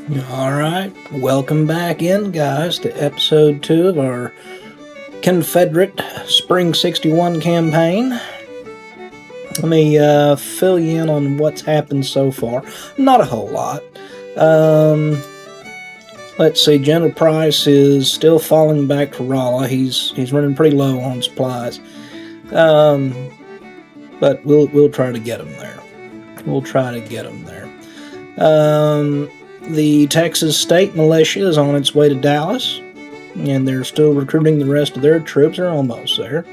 All right, welcome back in, guys, to episode 2 of our Confederate Spring 61 campaign. Let me fill you in on what's happened so far. Not a whole lot. Let's see, General Price is still falling back to Rolla. He's running pretty low on supplies. But we'll try to get him there. The Texas State Militia is on its way to Dallas, and they're still recruiting the rest of their troops. They're almost there.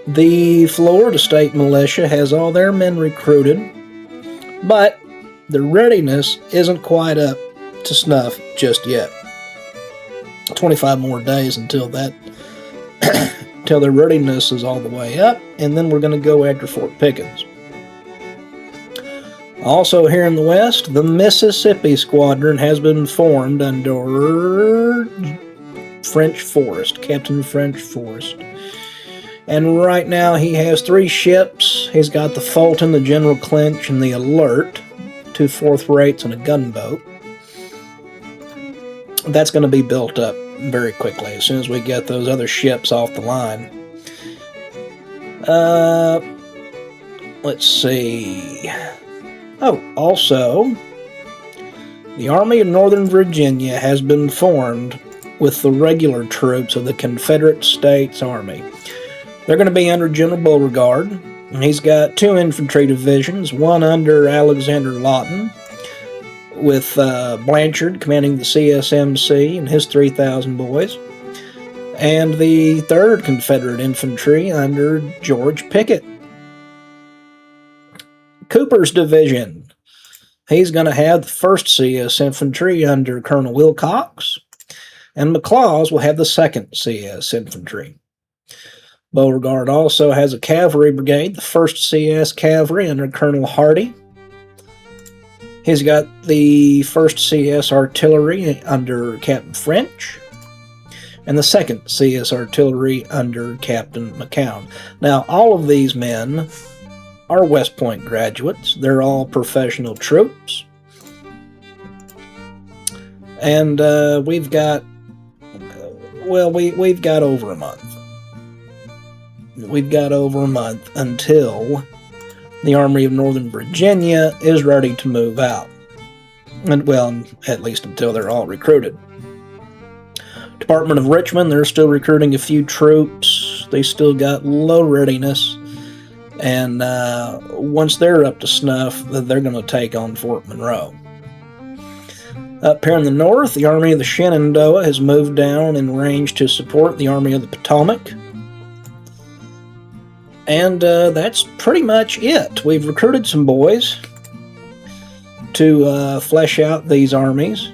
The Florida State Militia has all their men recruited, but their readiness isn't quite up to snuff just yet. 25 more days until until their readiness is all the way up, and then we're going to go after Fort Pickens. Also here in the West, the Mississippi Squadron has been formed under Captain French Forrest. And right now he has 3 ships. He's got the Fulton, the General Clinch, and the Alert, 2 fourth rates and a gunboat. That's going to be built up very quickly as soon as we get those other ships off the line. Let's see. Oh, also, the Army of Northern Virginia has been formed with the regular troops of the Confederate States Army. They're going to be under General Beauregard, and he's got 2 infantry divisions, one under Alexander Lawton, with Blanchard commanding the CSMC and his 3,000 boys, and the 3rd Confederate Infantry under George Pickett. Cooper's division. He's going to have the 1st CS Infantry under Colonel Wilcox, and McLaws will have the 2nd CS Infantry. Beauregard also has a cavalry brigade, the 1st CS Cavalry under Colonel Hardy. He's got the 1st CS Artillery under Captain French, and the 2nd CS Artillery under Captain McCown. Now, all of these men are West Point graduates. They're all professional troops. And we've got over a month. We've got over a month until the Army of Northern Virginia is ready to move out. And, well, at least until they're all recruited. Department of Richmond, they're still recruiting a few troops. They still got low readiness. And once they're up to snuff, they're going to take on Fort Monroe. Up here in the north, the Army of the Shenandoah has moved down in range to support the Army of the Potomac. And that's pretty much it. We've recruited some boys to flesh out these armies.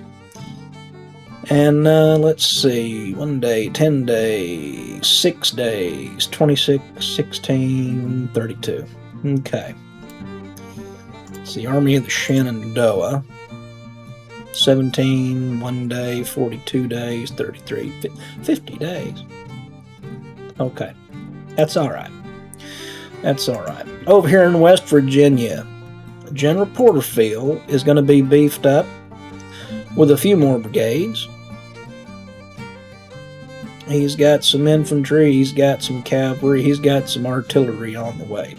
And let's see, 1 day, 10 days, 6 days, 26, 16, 32. Okay. It's the Army of the Shenandoah. 17, 1 day, 42 days, 33, 50 days. Okay. That's all right. Over here in West Virginia, General Porterfield is going to be beefed up with a few more brigades. He's got some infantry, he's got some cavalry, he's got some artillery on the way.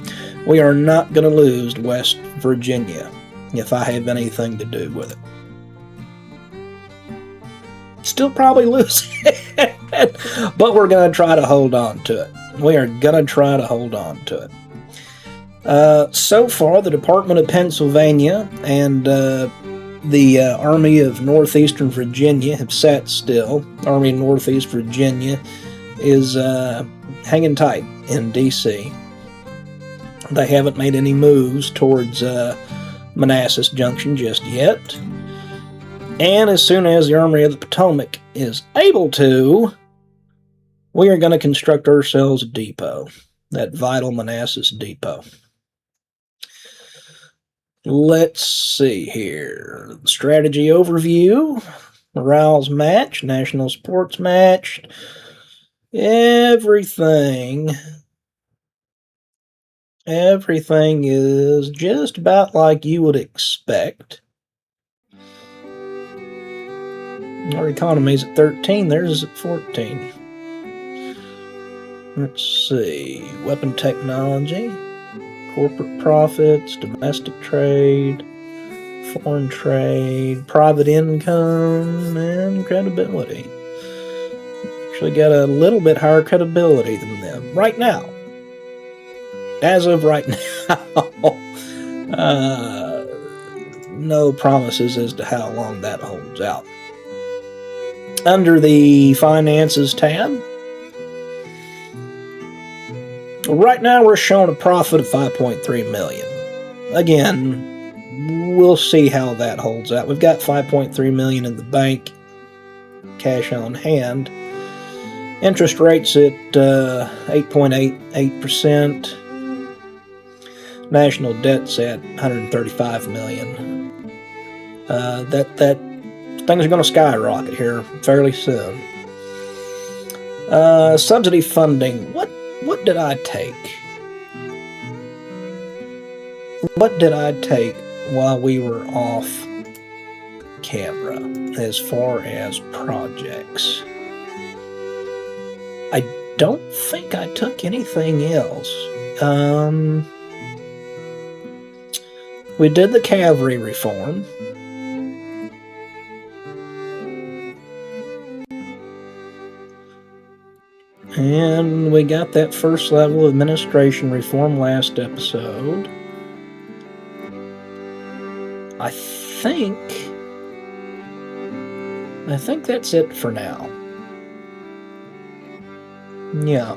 We are not going to lose West Virginia if I have anything to do with it. Still probably lose it, but we're going to try to hold on to it. So far, the Department of Pennsylvania and the Army of Northeastern Virginia have sat still. Army of Northeast Virginia is hanging tight in D.C. They haven't made any moves towards Manassas Junction just yet. And as soon as the Army of the Potomac is able to, we are going to construct ourselves a depot, that vital Manassas depot. Let's see here. Strategy overview. Morale's matched. National support's matched. Everything is just about like you would expect. Our economy's at 13, theirs is at 14. Let's see. Weapon technology, corporate profits, domestic trade, foreign trade, private income, and credibility. Actually got a little bit higher credibility than them right now. As of right now, no promises as to how long that holds out. Under the finances tab, right now we're showing a profit of $5.3 million. Again, we'll see how that holds out. We've got $5.3 million in the bank, cash on hand. Interest rates at 8.88%. National debt's at $135 million. That things are going to skyrocket here fairly soon. Subsidy funding. What did I take? What did I take while we were off camera as far as projects? I don't think I took anything else. We did the cavalry reform. And we got that first level administration reform last episode. I think that's it for now. Yeah.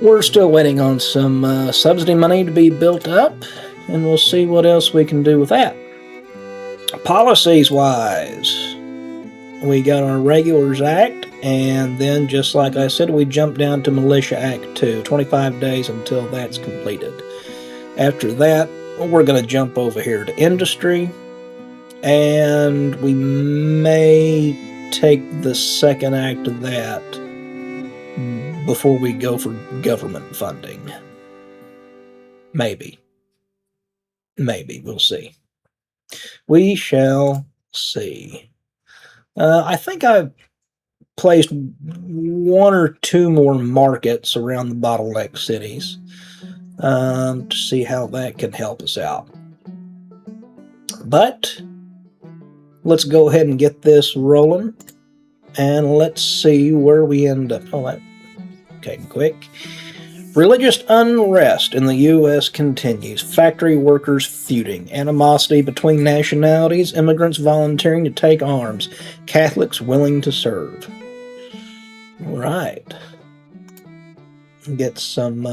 We're still waiting on some subsidy money to be built up, and we'll see what else we can do with that. Policies-wise, we got our Regulars Act, and then, just like I said, we jumped down to Militia Act 2, 25 days until that's completed. After that, we're going to jump over here to Industry, and we may take the second act of that before we go for government funding. Maybe. We'll see. We shall see. I think I've placed one or two more markets around the bottleneck cities to see how that can help us out. But let's go ahead and get this rolling, and let's see where we end up. Okay, quick. Religious unrest in the U.S. continues. Factory workers feuding. Animosity between nationalities. Immigrants volunteering to take arms. Catholics willing to serve. All right. Get some...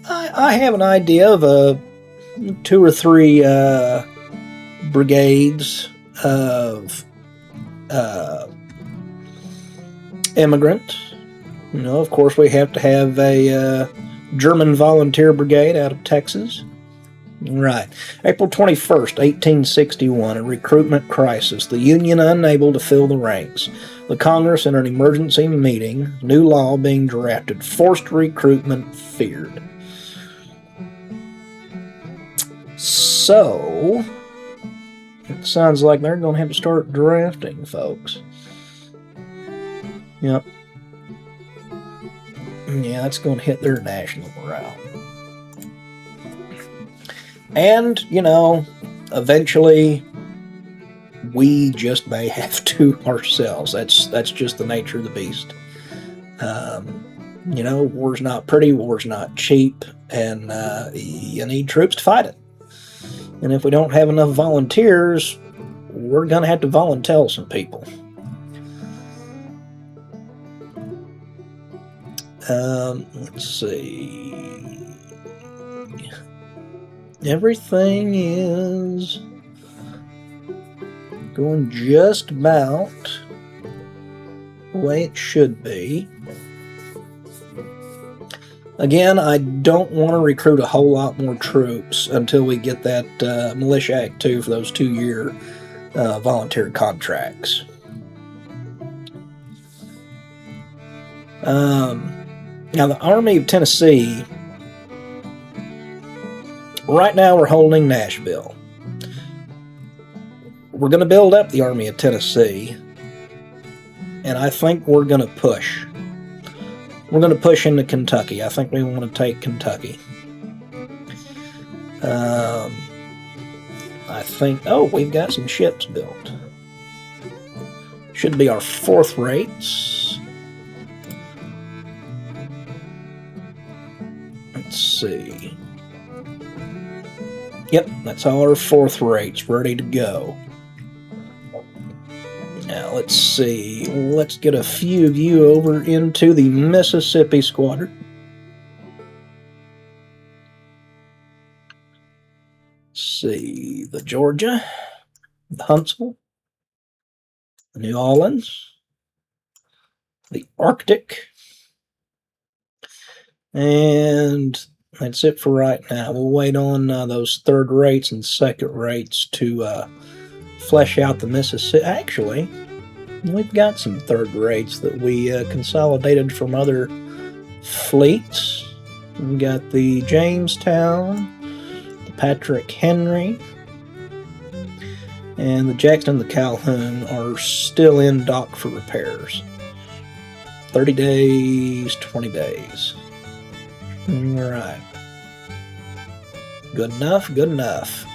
I have an idea of 2 or 3 brigades of immigrants. You know, of course, we have to have a German volunteer brigade out of Texas. Right. April 21st, 1861, a recruitment crisis. The Union unable to fill the ranks. The Congress in an emergency meeting. New law being drafted. Forced recruitment feared. So, it sounds like they're going to have to start drafting, folks. Yep. Yeah, that's going to hit their national morale. And, you know, eventually we just may have to ourselves. That's just the nature of the beast. You know, war's not pretty, war's not cheap, and you need troops to fight it. And if we don't have enough volunteers, we're going to have to volunteer some people. Let's see. Everything is going just about the way it should be. Again, I don't want to recruit a whole lot more troops until we get that Militia Act 2 for those 2-year volunteer contracts. Now, the Army of Tennessee, right now we're holding Nashville. we're going to build up the Army of Tennessee, and I think we're going to push. We're going to push into Kentucky. I think we want to take Kentucky. I think, oh, we've got some ships built. Should be our 4th rates. Let's see. Yep, that's all our 4th rates ready to go. Now, let's see. Let's get a few of you over into the Mississippi Squadron. Let's see. The Georgia, the Huntsville, the New Orleans, the Arctic, and that's it for right now. We'll wait on those 3rd rates and 2nd rates to flesh out the Mississippi. Actually, we've got some 3rd rates that we consolidated from other fleets. We've got the Jamestown, the Patrick Henry, and the Jackson and the Calhoun are still in dock for repairs. 30 days, 20 days. All right. Good enough, good enough.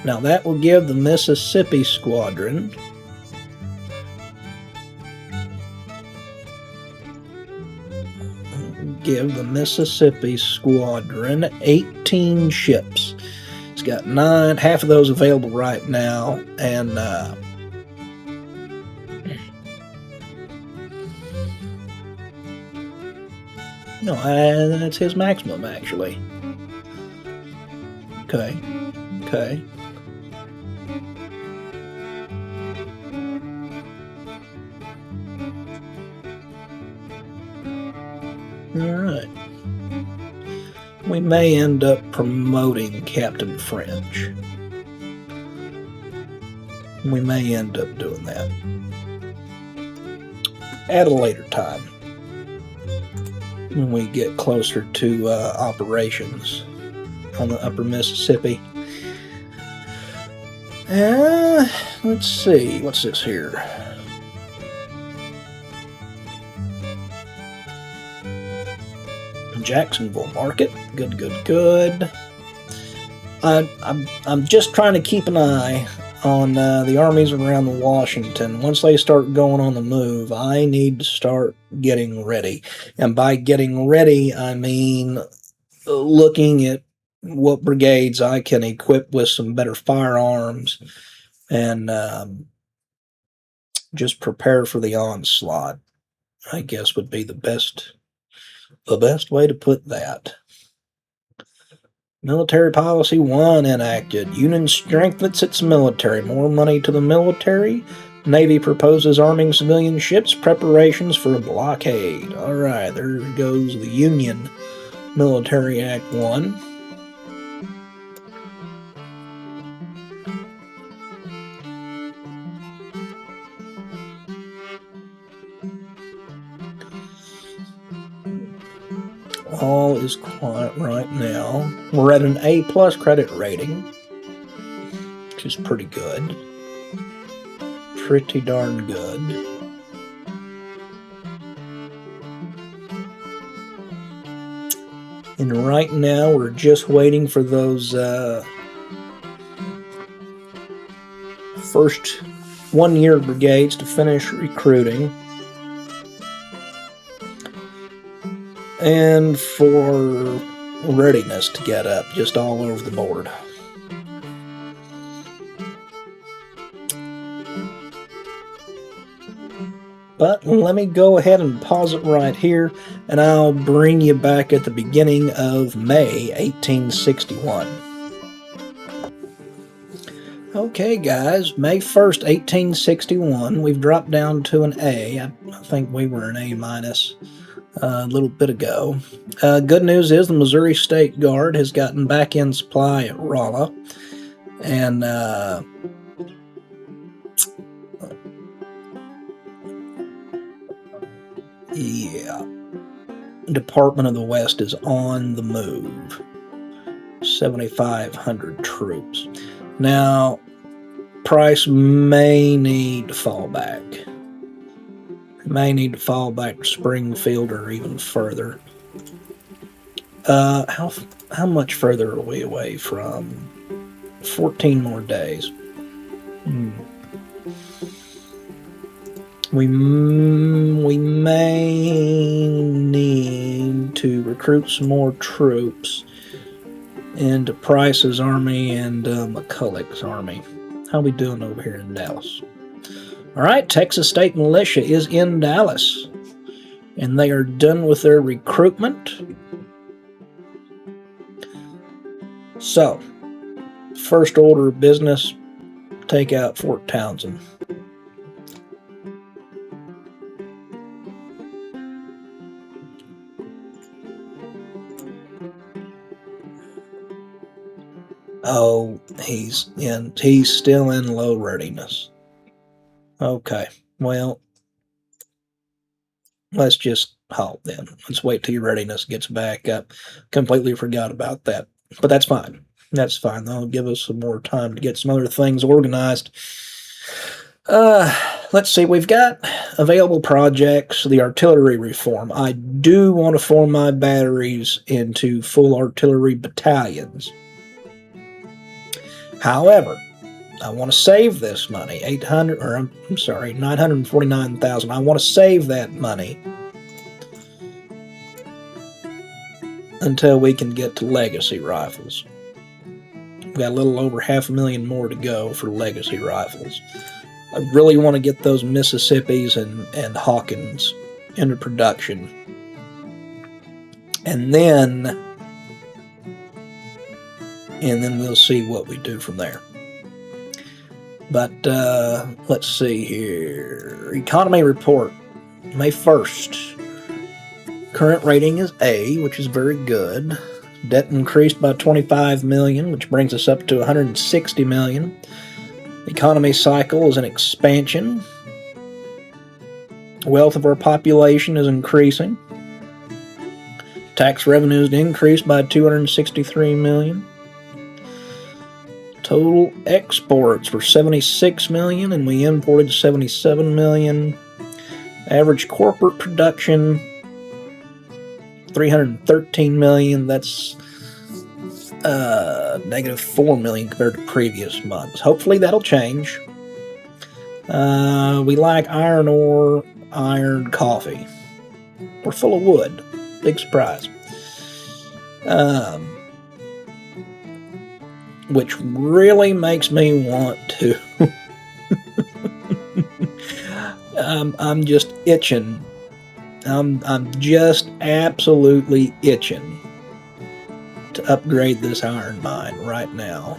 Now that will give the Mississippi Squadron give the Mississippi Squadron 18 ships. It's got 9, half of those available right now, and no, that's his maximum, actually. Okay. Alright. We may end up promoting Captain French. We may end up doing that at a later time when we get closer to operations on the upper Mississippi. Let's see, what's this here? Jacksonville Market. Good. I'm just trying to keep an eye on the armies around Washington. Once they start going on the move, I need to start getting ready. And by getting ready, I mean looking at what brigades I can equip with some better firearms and just prepare for the onslaught, I guess would be the best way to put that. Military Policy 1 enacted. Union strengthens its military. More money to the military. Navy proposes arming civilian ships. Preparations for a blockade. Alright, there goes the Union Military Act 1. All is quiet right now. We're at an A+ credit rating, which is pretty good. Pretty darn good. And right now we're just waiting for those first 1-year brigades to finish recruiting. And for readiness to get up just all over the board. But let me go ahead and pause it right here, and I'll bring you back at the beginning of May 1861. Okay, guys, May 1st, 1861. We've dropped down to an A. I think we were an A- a little bit ago. Good news is the Missouri State Guard has gotten back in supply at Rolla, and yeah, Department of the West is on the move. 7,500 troops. Now, price may need to fall back. May need to fall back to Springfield or even further. How much further are we away from? 14 more days. We may need to recruit some more troops into Price's army and McCulloch's army. How we doing over here in Dallas? All right, Texas State Militia is in Dallas, and they are done with their recruitment. So, first order of business, take out Fort Townsend. Oh, he's still in low readiness. Okay, well, let's just halt then. Let's wait till your readiness gets back up. Completely forgot about that, but that's fine. That's fine. That'll give us some more time to get some other things organized. Let's see. We've got available projects. The artillery reform. I do want to form my batteries into full artillery battalions. However, I want to save this money, $949,000. I want to save that money until we can get to legacy rifles. We've got a little over $500,000 more to go for legacy rifles. I really want to get those Mississippis and Hawkins into production. And then we'll see what we do from there. But let's see here. Economy report, May 1st. Current rating is A, which is very good. Debt increased by $25 million, which brings us up to $160 million. Economy cycle is an expansion. Wealth of our population is increasing. Tax revenues increased by $263 million. Total exports were $76 million, and we imported $77 million. Average corporate production, $313 million. That's negative $4 million compared to previous months. Hopefully that'll change. We lack iron ore, iron, coffee. We're full of wood. Big surprise. Which really makes me want to. I'm just itching. I'm just absolutely itching to upgrade this iron mine right now.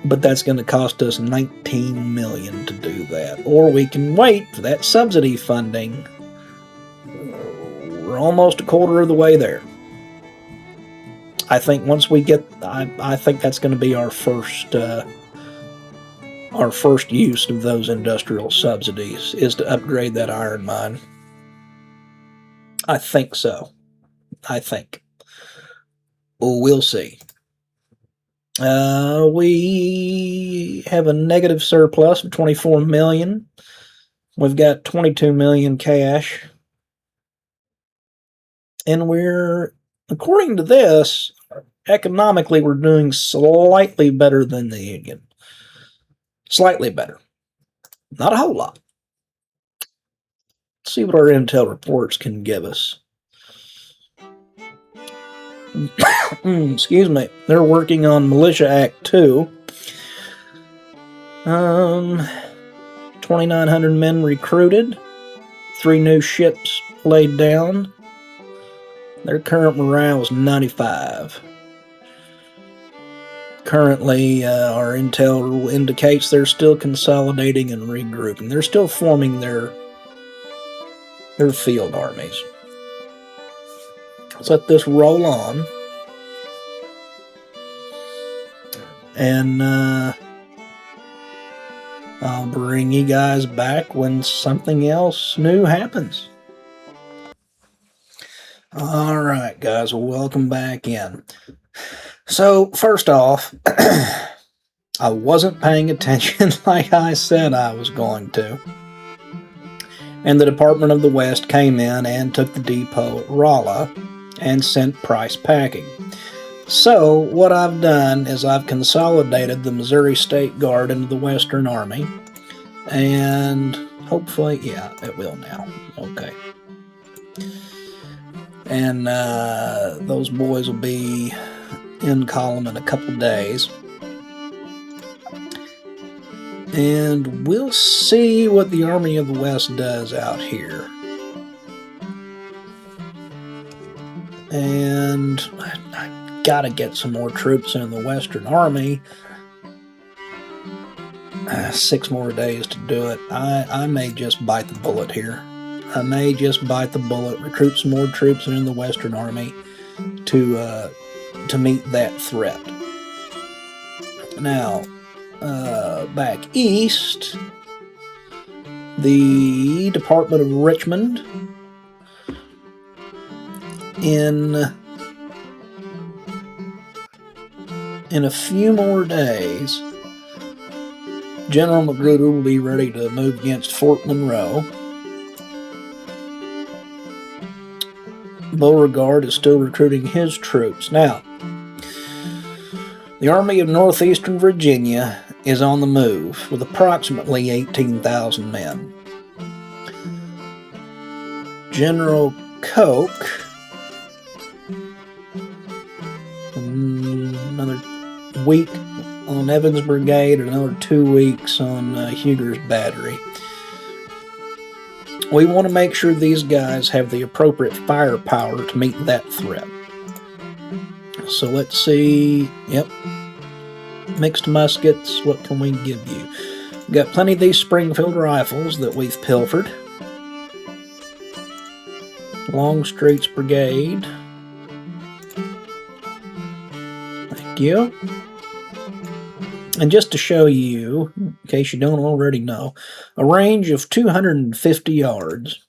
But that's going to cost us $19 million to do that. Or we can wait for that subsidy funding. We're almost a quarter of the way there. I think once we get, I think that's going to be our first use of those industrial subsidies is to upgrade that iron mine. I think so. I think. We'll see. We have a negative surplus of $24 million. We've got $22 million cash. And we're, according to this, economically, we're doing slightly better than the Union. Slightly better. Not a whole lot. Let's see what our intel reports can give us. Excuse me. They're working on Militia Act 2. 2,900 men recruited. 3 new ships laid down. Their current morale is 95. Currently, our intel indicates they're still consolidating and regrouping. They're still forming their field armies. Let's let this roll on. And I'll bring you guys back when something else new happens. All right, guys, welcome back in. So, first off, I wasn't paying attention like I said I was going to. And the Department of the West came in and took the depot at Rolla and sent price packing. So what I've done is I've consolidated the Missouri State Guard into the Western Army, and hopefully, yeah, it will now. Okay. And those boys will be in column in a couple days. And we'll see what the Army of the West does out here. And I gotta get some more troops in the Western Army. 6 more days to do it. I may just bite the bullet here. I may just bite the bullet, recruit some more troops in the Western Army to meet that threat. Now, back east, the Department of Richmond in a few more days, General Magruder will be ready to move against Fort Monroe. Beauregard is still recruiting his troops. Now, the Army of Northeastern Virginia is on the move with approximately 18,000 men. General Koch, another week on Evans Brigade and another 2 weeks on Huger's Battery. We want to make sure these guys have the appropriate firepower to meet that threat. So let's see. Yep. Mixed muskets. What can we give you? We've got plenty of these Springfield rifles that we've pilfered. Longstreet's Brigade. Thank you. And just to show you, in case you don't already know, a range of 250 yards,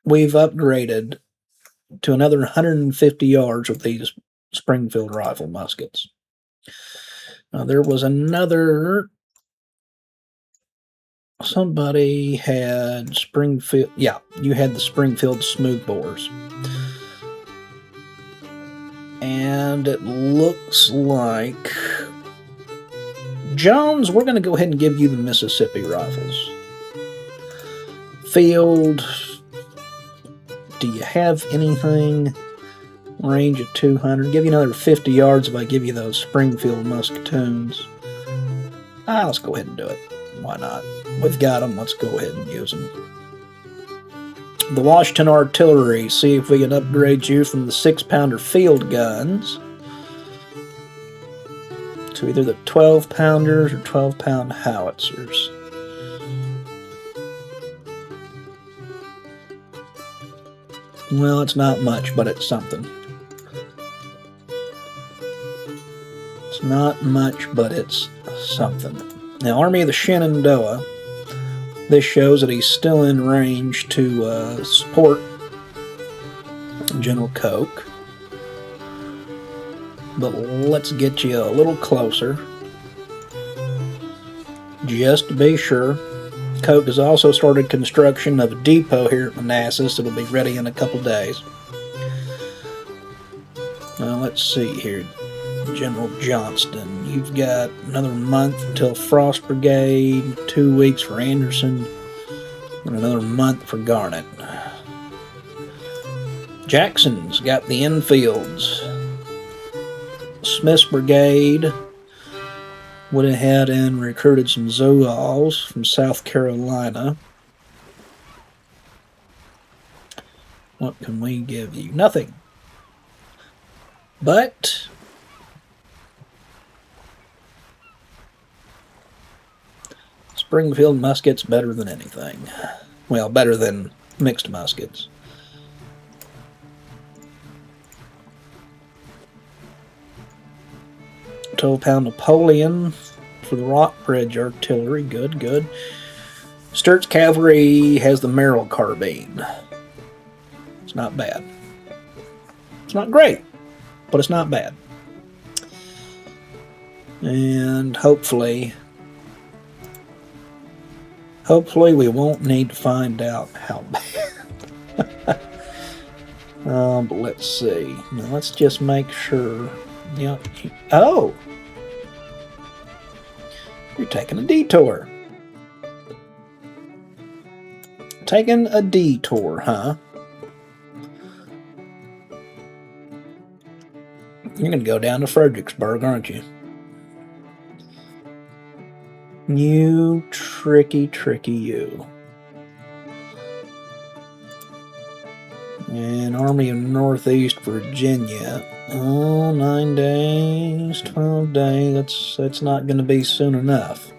we've upgraded to another 150 yards with these Springfield rifle muskets. Now, there was another, somebody had Springfield, yeah, you had the Springfield smoothbores. And it looks like, Jones, we're going to go ahead and give you the Mississippi rifles. Field, do you have anything? Range of 200. Give you another 50 yards if I give you those Springfield musketoons. Let's go ahead and do it. Why not? We've got them. Let's go ahead and use them. The Washington Artillery. See if we can upgrade you from the 6-pounder field guns to either the 12-pounders or 12-pound howitzers. Well, it's not much, but it's something. It's not much, but it's something. Now, Army of the Shenandoah. This shows that he's still in range to support General Koch. But let's get you a little closer, just to be sure. Koch has also started construction of a depot here at Manassas. It'll be ready in a couple days. Now let's see here. General Johnston, you've got another month until Frost Brigade, 2 weeks for Anderson, and another month for Garnett. Jackson's got the infields. Smith's Brigade went ahead and recruited some Zouaves from South Carolina. What can we give you? Nothing. But Springfield muskets better than anything. Well, better than mixed muskets. £12-pound Napoleon for the Rockbridge Artillery. Good, good. Sturt's Cavalry has the Merrill carbine. It's not bad. It's not great, but it's not bad. And hopefully we won't need to find out how bad. But let's see. Now let's just make sure. Yeah. Oh! You're taking a detour. Taking a detour, huh? You're going to go down to Fredericksburg, aren't you? You tricky you. And Army of Northeast Virginia. Oh, 9 days, 12 days. That's not going to be soon enough.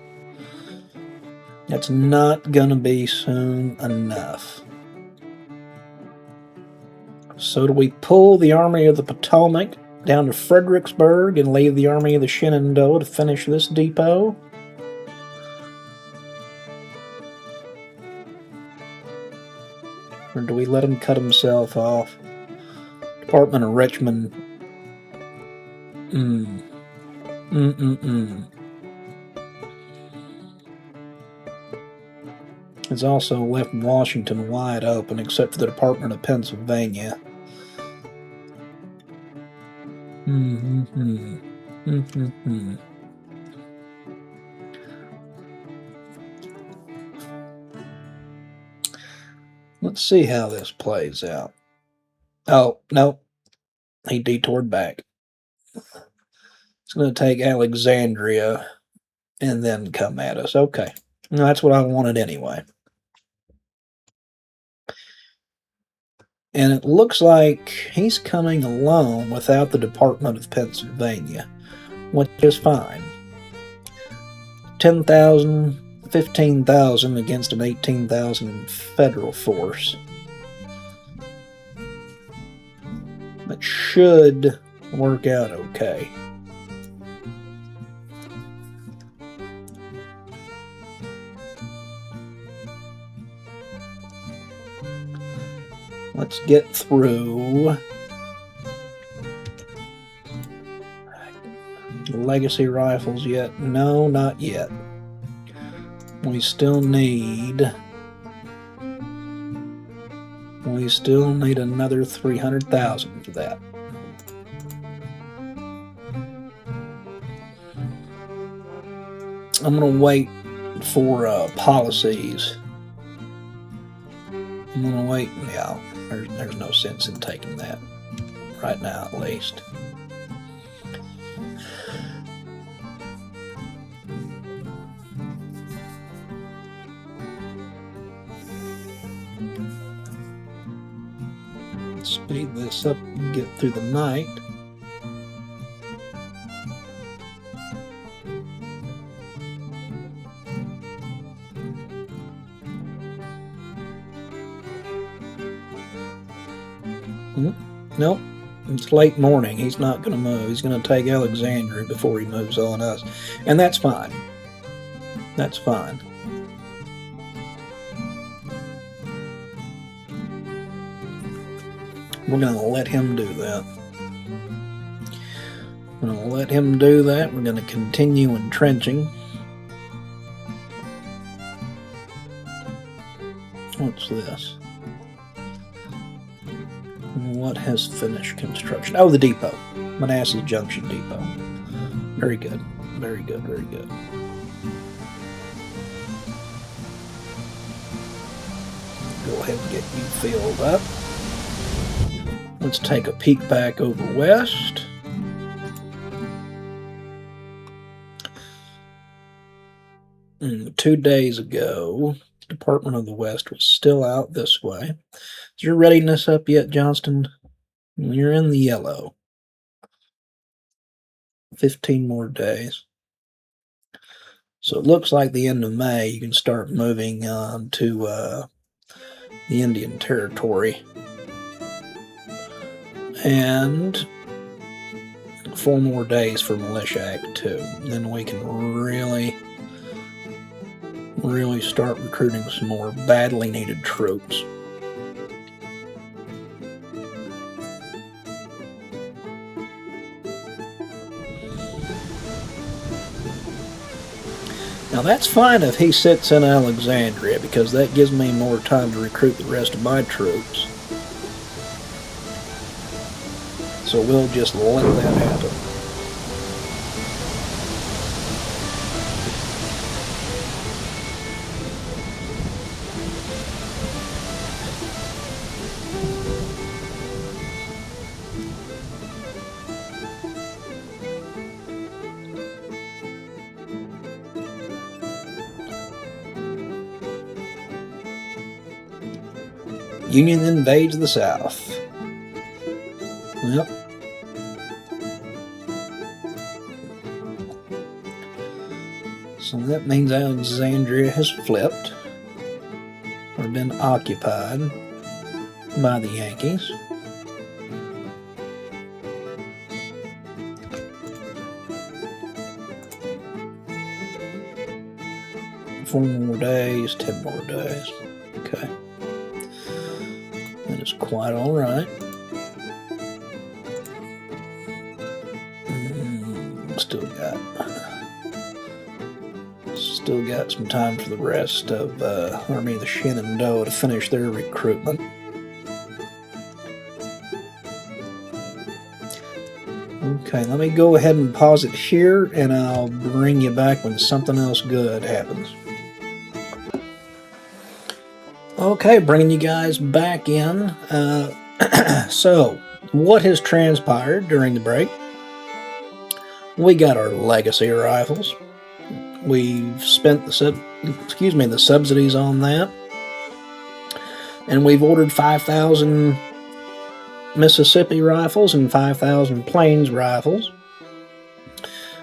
That's not going to be soon enough. So do we pull the Army of the Potomac down to Fredericksburg and leave the Army of the Shenandoah to finish this depot? Or do we let him cut himself off? Department of Richmond. It's also left Washington wide open, except for the Department of Pennsylvania. Let's see how this plays out. Oh, no. He detoured back. It's going to take Alexandria and then come at us. Okay. Well, that's what I wanted anyway. And it looks like he's coming alone without the Department of Pennsylvania, which is fine. 10,000, 15,000 against an 18,000 federal force. That should work out okay. Let's get through legacy rifles yet. No, not yet. We still need another 300,000 for that. I'm going to wait for policies. I'm going to wait. Yeah, there's no sense in taking that right now, at least. Speed this up and get through the night. Nope, it's late morning. He's not going to move. He's going to take Alexandria before he moves on us. And that's fine. That's fine. We're going to let him do that. We're going to let him do that. We're going to continue entrenching. What's this? What has finished construction? Oh, the depot. Manassas Junction Depot. Very good. Very good. Very good. Go ahead and get you filled up. Let's take a peek back over west. And 2 days ago, Department of the West was still out this way. Is your readiness up yet, Johnston? You're in the yellow. 15 more days. So it looks like the end of May you can start moving on to the Indian Territory. And 4 more days for Militia Act 2. Then we can really start recruiting some more badly needed troops. Now that's fine if he sits in Alexandria, because that gives me more time to recruit the rest of my troops. So we'll just let that happen. Union invades the South. Yep. So that means Alexandria has flipped or been occupied by the Yankees. Four more days, 10 more days. Okay. That is quite all right. Still got some time for the rest of Army of the Shenandoah to finish their recruitment. Okay, let me go ahead and pause it here, and I'll bring you back when something else good happens. Okay, bringing you guys back in. So, what has transpired during the break? We got our legacy rifles. We've spent the subsidies on that, and we've ordered 5,000 Mississippi rifles and 5,000 Plains rifles.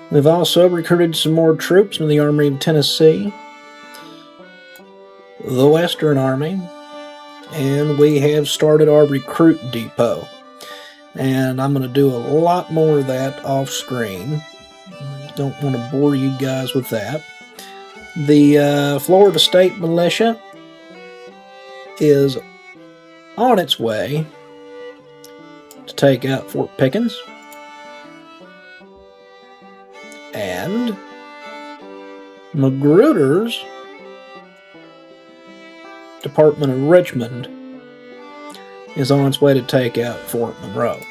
We've also recruited some more troops in the Army of Tennessee, the Western Army, and we have started our recruit depot. And I'm going to do a lot more of that off screen. Don't want to bore you guys with that. The Florida State Militia is on its way to take out Fort Pickens. And Magruder's Department of Richmond is on its way to take out Fort Monroe.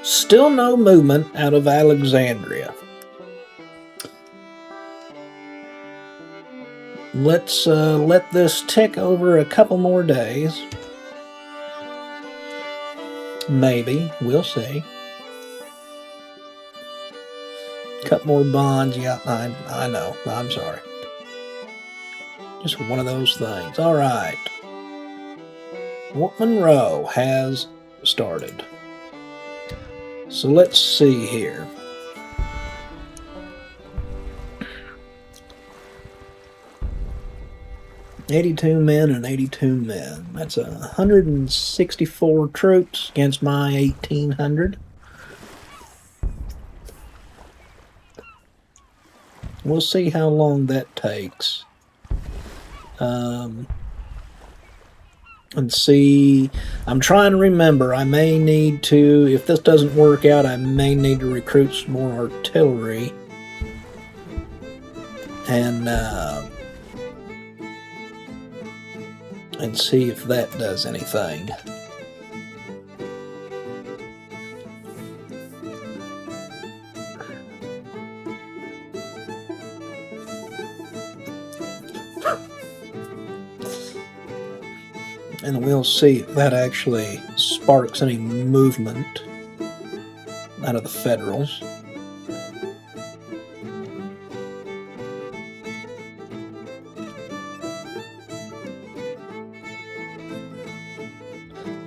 Still no movement out of Alexandria. Let's let this tick over a couple more days. Maybe. We'll see. Cut more bonds. Yeah, I know. I'm sorry. Just one of those things. All right. Fort Monroe has started. So let's see here. $82 men and 82 men. That's 164 troops against my 1,800. We'll see how long that takes. And see, I'm trying to remember, I may need to, if this doesn't work out, I may need to recruit some more artillery. And see if that does anything. And we'll see if that actually sparks any movement out of the Federals.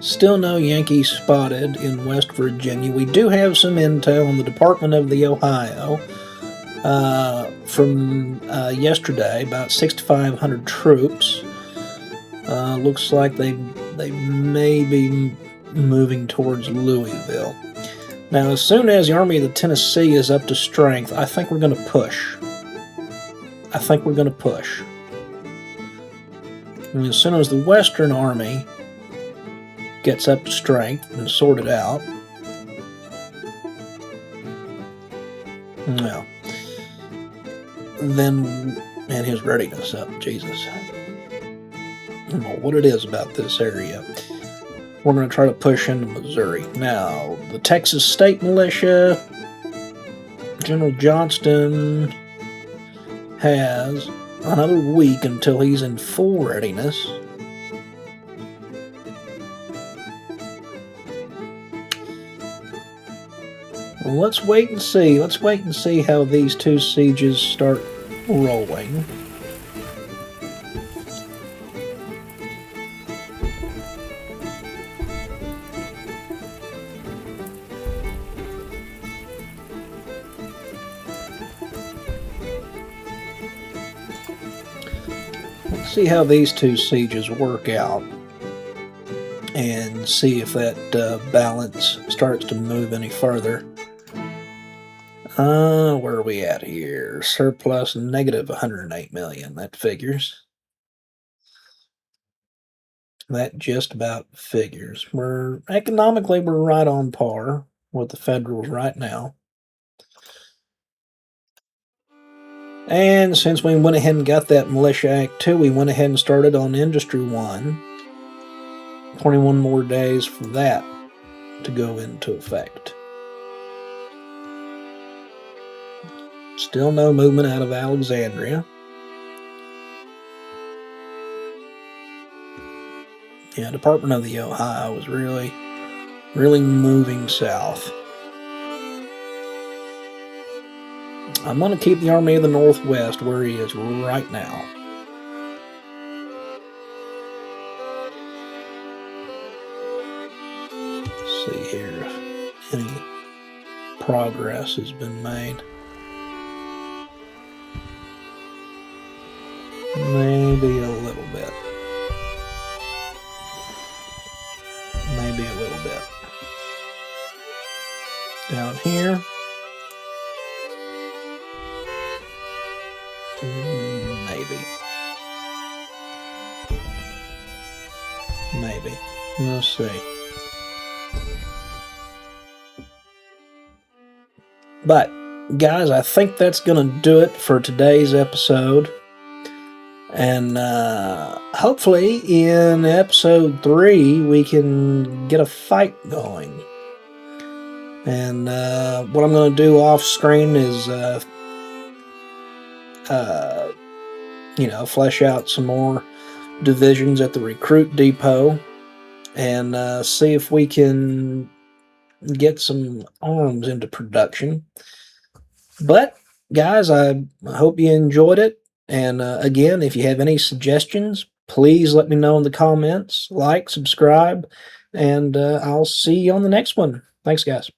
Still no Yankees spotted in West Virginia. We do have some intel on the Department of the Ohio from yesterday, about 6,500 troops. Looks like they may be moving towards Louisville. Now, as soon as the Army of the Tennessee is up to strength, I think we're going to push. And as soon as the Western Army gets up to strength and sorted out, well, and his readiness up. Jesus. I don't know what it is about this area. We're going to try to push into Missouri. Now, the Texas State Militia, General Johnston has another week until he's in full readiness. Well, let's wait and see. Let's wait and see how these two sieges start rolling. Let's see how these two sieges work out and see if that balance starts to move any further. Where are we at here? Surplus negative 108 million. That figures. That just about figures. Economically, we're right on par with the Federals right now. And since we went ahead and got that Militia Act 2, we went ahead and started on Industry 1. 21 more days for that to go into effect. Still no movement out of Alexandria. Yeah, Department of the Ohio is really moving south. I'm going to keep the Army of the Northwest where he is right now. Let's see here if any progress has been made. Maybe a little bit. Maybe a little bit. Down here. Maybe. We'll see. But, guys, I think that's going to do it for today's episode. And hopefully in episode 3 we can get a fight going. And what I'm going to do off screen is flesh out some more divisions at the recruit depot and see if we can get some arms into production. But guys, I hope you enjoyed it. And again, if you have any suggestions, please let me know in the comments. Like, subscribe, and I'll see you on the next one. Thanks, guys.